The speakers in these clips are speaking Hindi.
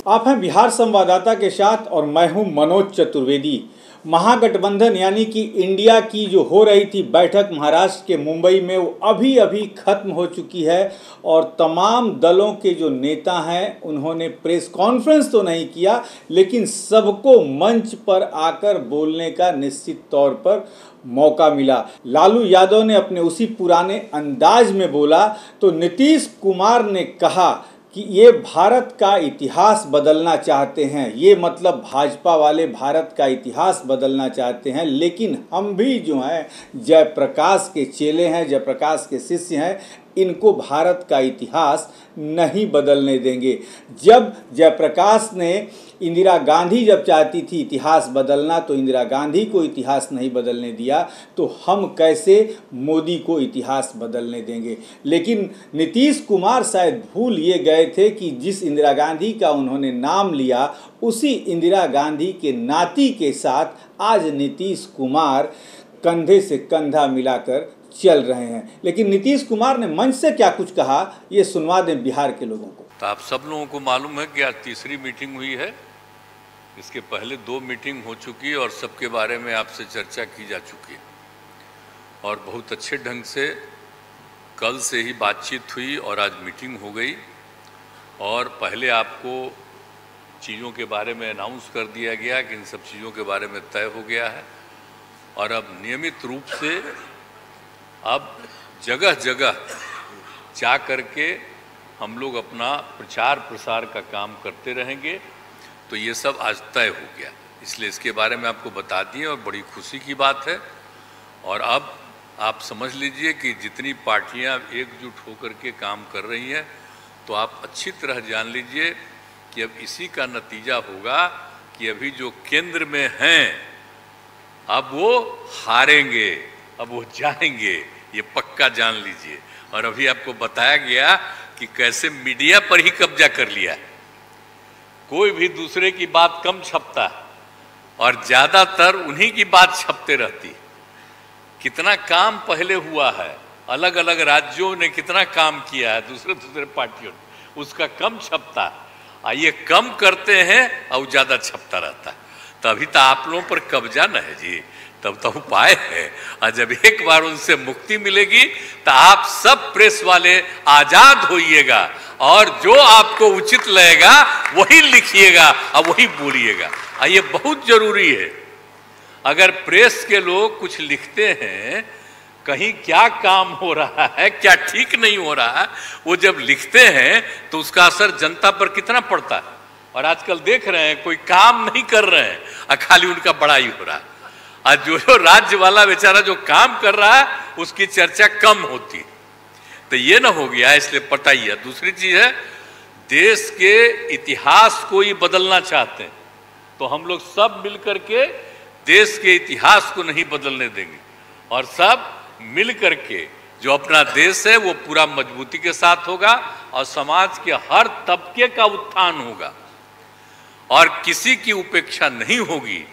आप हैं बिहार संवाददाता के साथ और मैं हूं मनोज चतुर्वेदी। महागठबंधन यानी कि इंडिया की जो हो रही थी बैठक महाराष्ट्र के मुंबई में, वो अभी अभी खत्म हो चुकी है और तमाम दलों के जो नेता हैं उन्होंने प्रेस कॉन्फ्रेंस तो नहीं किया, लेकिन सबको मंच पर आकर बोलने का निश्चित तौर पर मौका मिला। लालू यादव ने अपने उसी पुराने अंदाज में बोला तो नीतीश कुमार ने कहा कि ये भारत का इतिहास बदलना चाहते हैं, ये मतलब भाजपा वाले भारत का इतिहास बदलना चाहते हैं, लेकिन हम भी जो हैं जयप्रकाश के चेले हैं, जयप्रकाश के शिष्य हैं, इनको भारत का इतिहास नहीं बदलने देंगे। जब जयप्रकाश ने इंदिरा गांधी जब चाहती थी इतिहास बदलना तो इंदिरा गांधी को इतिहास नहीं बदलने दिया, तो हम कैसे मोदी को इतिहास बदलने देंगे। लेकिन नीतीश कुमार शायद भूल ये गए थे कि जिस इंदिरा गांधी का उन्होंने नाम लिया उसी इंदिरा गांधी के नाती के साथ आज नीतीश कुमार कंधे से कंधा मिलाकर चल रहे हैं। लेकिन नीतीश कुमार ने मंच से क्या कुछ कहा, ये सुनवा दें बिहार के लोगों को। तो आप सब लोगों को मालूम है कि आज तीसरी मीटिंग हुई है। इसके पहले 2 मीटिंग हो चुकी है और सबके बारे में आपसे चर्चा की जा चुकी है और बहुत अच्छे ढंग से कल से ही बातचीत हुई और आज मीटिंग हो गई। और पहले आपको चीज़ों के बारे में अनाउंस कर दिया गया कि इन सब चीज़ों के बारे में तय हो गया है और अब नियमित रूप से अब जगह जगह जा करके हम लोग अपना प्रचार प्रसार का काम करते रहेंगे। तो ये सब आज तय हो गया, इसलिए इसके बारे में आपको बता दिए और बड़ी खुशी की बात है। और अब आप समझ लीजिए कि जितनी पार्टियां एकजुट होकर के काम कर रही हैं, तो आप अच्छी तरह जान लीजिए कि अब इसी का नतीजा होगा कि अभी जो केंद्र में हैं अब वो हारेंगे, अब वो जाएंगे, ये पक्का जान लीजिए। और अभी आपको बताया गया कि कैसे मीडिया पर ही कब्जा कर लिया है, कोई भी दूसरे की बात कम छपता है और ज़्यादातर उन्हीं की बात छपते रहती। कितना काम पहले हुआ है, अलग अलग राज्यों ने कितना काम किया है दूसरे पार्टियों ने, उसका कम छपता है। ये कम करते हैं और ज़्यादा छपता रहता है। तभी तो आप लोगों पर कब्जा न है जी, तब तो उपाय है। और जब एक बार उनसे मुक्ति मिलेगी तो आप सब प्रेस वाले आजाद होइएगा और जो आपको उचित लगेगा वही लिखिएगा और वही बोलिएगा। ये बहुत जरूरी है। अगर प्रेस के लोग कुछ लिखते हैं, कहीं क्या काम हो रहा है, क्या ठीक नहीं हो रहा है, वो जब लिखते हैं तो उसका असर जनता पर कितना पड़ता है। और आजकल देख रहे हैं कोई काम नहीं कर रहे हैं और खाली उनका बड़ाई हो रहा है। और जो राज्य वाला बेचारा जो काम कर रहा है उसकी चर्चा कम होती है। तो ये ना हो गया, इसलिए पता ही है। दूसरी चीज है, देश के इतिहास को ही बदलना चाहते हैं, तो हम लोग सब मिलकर के देश के इतिहास को नहीं बदलने देंगे और सब मिल करके जो अपना देश है वो पूरा मजबूती के साथ होगा और समाज के हर तबके का उत्थान होगा और किसी की उपेक्षा नहीं होगी।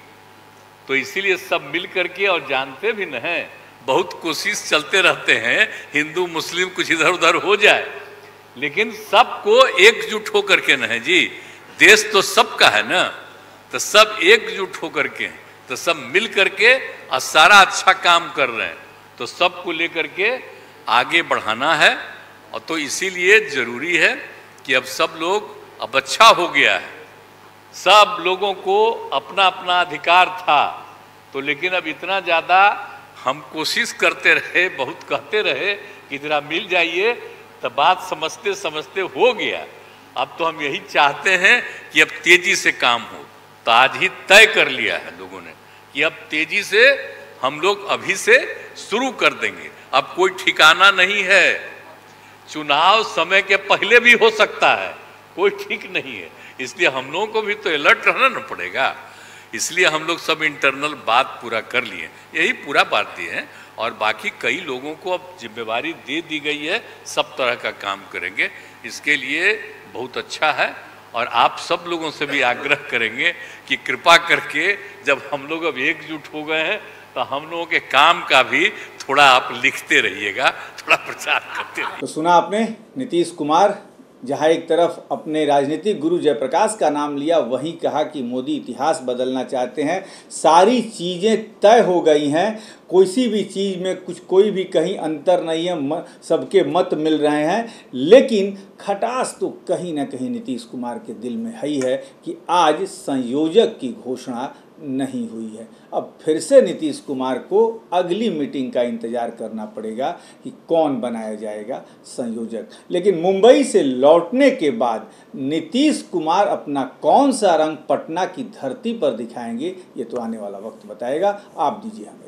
तो इसीलिए सब मिल करके, और जानते भी न हैं, बहुत कोशिश चलते रहते हैं हिंदू मुस्लिम कुछ इधर उधर हो जाए, लेकिन सबको एकजुट होकर के न है जी, देश तो सबका है ना, तो सब एकजुट होकर के, तो सब मिल करके और सारा अच्छा काम कर रहे हैं, तो सबको लेकर के आगे बढ़ाना है। और तो इसीलिए जरूरी है कि अब सब लोग, अब अच्छा हो गया है, सब लोगों को अपना अपना अधिकार था, तो लेकिन अब इतना ज़्यादा हम कोशिश करते रहे, बहुत कहते रहे कि जरा मिल जाइए, तो बात समझते समझते हो गया। अब तो हम यही चाहते हैं कि अब तेजी से काम हो। तो आज ही तय कर लिया है लोगों ने कि अब तेजी से हम लोग अभी से शुरू कर देंगे। अब कोई ठिकाना नहीं है, चुनाव समय के पहले भी हो सकता है, कोई ठीक नहीं है। इसलिए हम लोगों को भी तो अलर्ट रहना न पड़ेगा। इसलिए हम लोग सब इंटरनल बात पूरा कर लिए, यही पूरा बात दी है। और बाकी कई लोगों को अब जिम्मेवारी दे दी गई है, सब तरह का काम करेंगे। इसके लिए बहुत अच्छा है और आप सब लोगों से भी आग्रह करेंगे कि कृपा करके जब हम लोग अब एकजुट हो गए हैं तो हम लोगों के काम का भी थोड़ा आप लिखते रहिएगा, थोड़ा प्रचार करते रहिए। तो सुना आपने नीतीश कुमार जहां एक तरफ अपने राजनीतिक गुरु जयप्रकाश का नाम लिया, वहीं कहा कि मोदी इतिहास बदलना चाहते हैं। सारी चीज़ें तय हो गई हैं, किसी भी चीज़ में कोई भी कहीं अंतर नहीं है, सबके मत मिल रहे हैं। लेकिन खटास तो कहीं ना कहीं नीतीश कुमार के दिल में ही है कि आज संयोजक की घोषणा नहीं हुई है। अब फिर से नीतीश कुमार को अगली मीटिंग का इंतज़ार करना पड़ेगा कि कौन बनाया जाएगा संयोजक। लेकिन मुंबई से लौटने के बाद नीतीश कुमार अपना कौन सा रंग पटना की धरती पर दिखाएंगे, ये तो आने वाला वक्त बताएगा। आप दीजिए हमें।